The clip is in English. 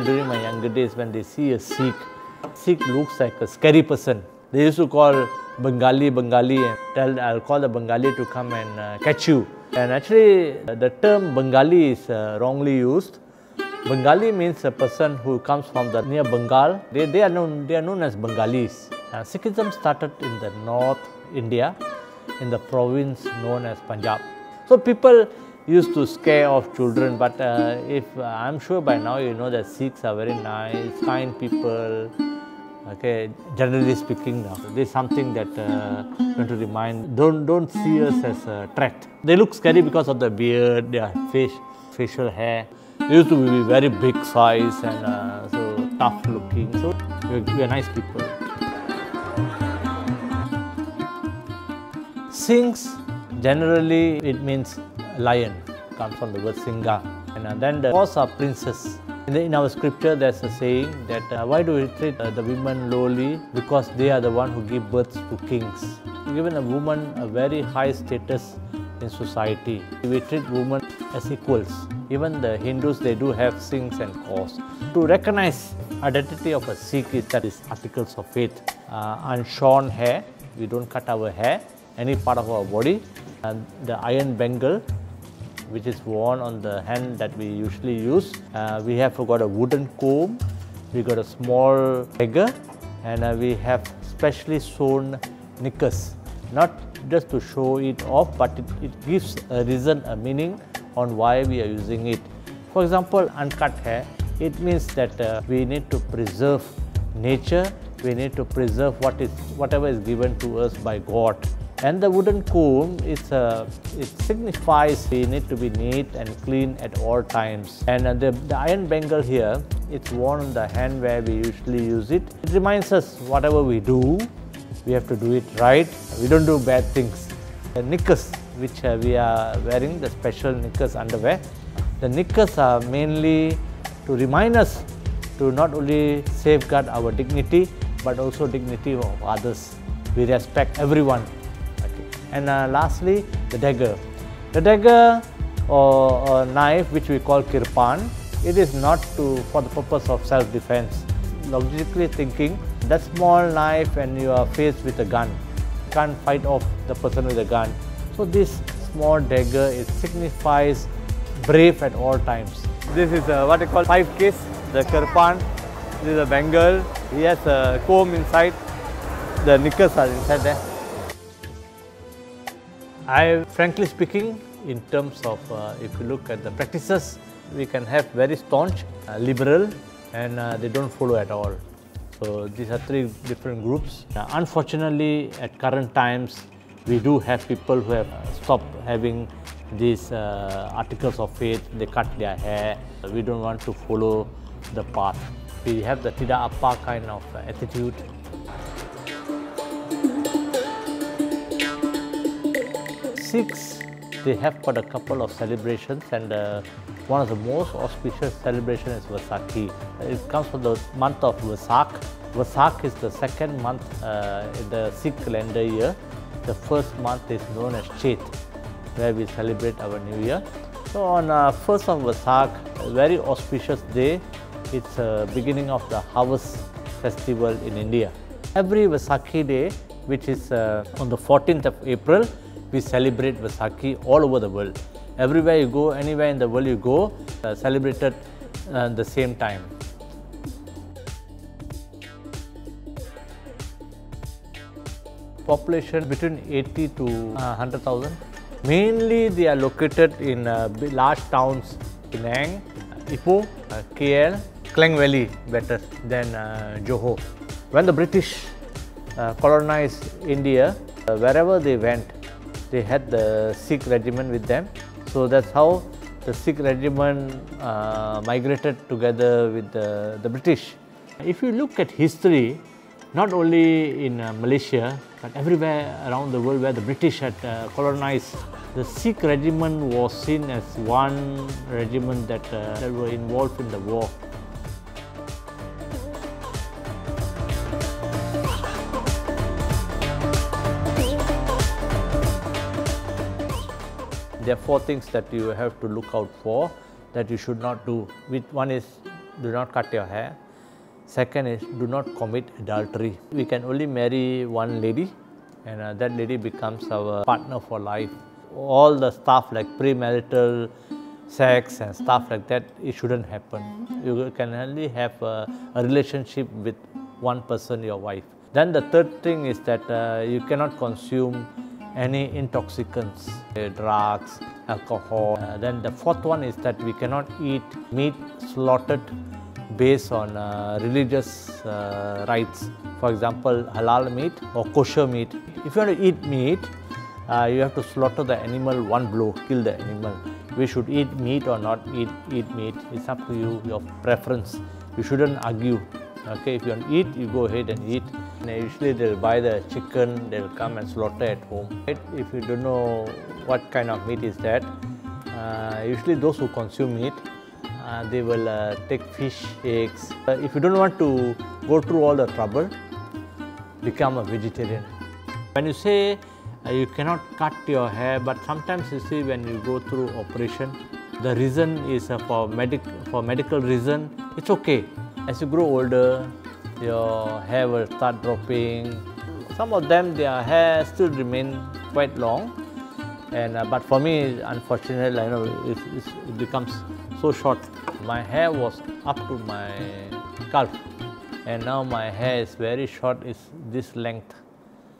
during my younger days, when they see a Sikh, Sikh looks like a scary person. They used to call Bengali and tell, I'll call the Bengali to come and catch you. And actually, the term Bengali is wrongly used. Bengali means a person who comes from the near Bengal. They are known as Bengalis. Sikhism started in the North India, in the province known as Punjab. So people used to scare off children, but I'm sure by now you know that Sikhs are very nice, kind people. Okay, generally speaking, now this is something that going to remind. Don't see us as a threat. They look scary because of the beard, their facial hair. They used to be very big size and so tough looking. So we are nice people. Singhs, generally it means lion, comes from the word Singha. And then the horse are princess. In our scripture there's a saying that why do we treat the women lowly? Because they are the one who give birth to kings. Given a woman a very high status in society, we treat women as equals. Even the Hindus, they do have Singhs and Kaurs. To recognize identity of a Sikh is that is articles of faith. Unshorn hair, we don't cut our hair, any part of our body. And the iron bangle, which is worn on the hand that we usually use. We have got a wooden comb, we got a small dagger, and we have specially sewn knickers. Not just to show it off, but it gives a reason, a meaning on why we are using it. For example, uncut hair, it means that we need to preserve nature, we need to preserve whatever is given to us by God. And the wooden comb, it signifies we need to be neat and clean at all times. And the iron bangle here, it's worn on the hand where we usually use it. It reminds us whatever we do, we have to do it right. We don't do bad things. The knickers, which we are wearing, the special knickers underwear, the knickers are mainly to remind us to not only safeguard our dignity, but also dignity of others. We respect everyone. And lastly, the dagger. The dagger or knife, which we call Kirpan, it is not for the purpose of self-defense. Logically thinking, that small knife when you are faced with a gun, you can't fight off the person with a gun. So this small dagger, it signifies brave at all times. This is what I call 5 case, the Kirpan. This is a bangle. He has a comb inside. The knickers are inside there. Frankly speaking, in terms of if you look at the practices, we can have very staunch, liberal, and they don't follow at all. So these are 3 different groups. Unfortunately, at current times, we do have people who have stopped having these articles of faith. They cut their hair. We don't want to follow the path. We have the Tidak Apa kind of attitude. Sikhs, they have got a couple of celebrations, and one of the most auspicious celebrations is Vaisakhi. It comes from the month of Vaisakh. Vaisakh is the 2nd month in the Sikh calendar year. The 1st month is known as Chet, where we celebrate our new year. So on 1st of Vaisakh, a very auspicious day, it's the beginning of the harvest festival in India. Every Vaisakhi day, which is on the 14th of April, we celebrate Vaisakhi all over the world. Everywhere you go, anywhere in the world you go, celebrated the same time. Population between 80 to 100,000. Mainly they are located in large towns, Penang, Ipoh, KL, Klang Valley better than Johor. When the British colonized India, wherever they went, they had the Sikh regiment with them. So that's how the Sikh regiment migrated together with the British. If you look at history, not only in Malaysia, but everywhere around the world where the British had colonized, the Sikh regiment was seen as one regiment that were involved in the war. There are 4 things that you have to look out for that you should not do. One is do not cut your hair. Second is, do not commit adultery. We can only marry one lady, and that lady becomes our partner for life. All the stuff like premarital sex and stuff like that, it shouldn't happen. You can only have a relationship with one person, your wife. Then the third thing is that you cannot consume any intoxicants, drugs, alcohol. Then the fourth one is that we cannot eat meat slaughtered based on religious rites. For example, halal meat or kosher meat. If you want to eat meat, you have to slaughter the animal one blow, kill the animal. We should eat meat or not eat meat. It's up to you, your preference. You shouldn't argue. Okay, if you want to eat, you go ahead and eat. And usually they'll buy the chicken, they'll come and slaughter at home. If you don't know what kind of meat is that, usually those who consume meat, they will take fish, eggs. If you don't want to go through all the trouble, become a vegetarian. When you say you cannot cut your hair, but sometimes you see when you go through operation, the reason is for medical reason, it's okay. As you grow older, your hair will start dropping. Some of them, their hair still remain quite long, and but for me, unfortunately, I know it becomes so short. My hair was up to my calf, and now my hair is very short, it's this length.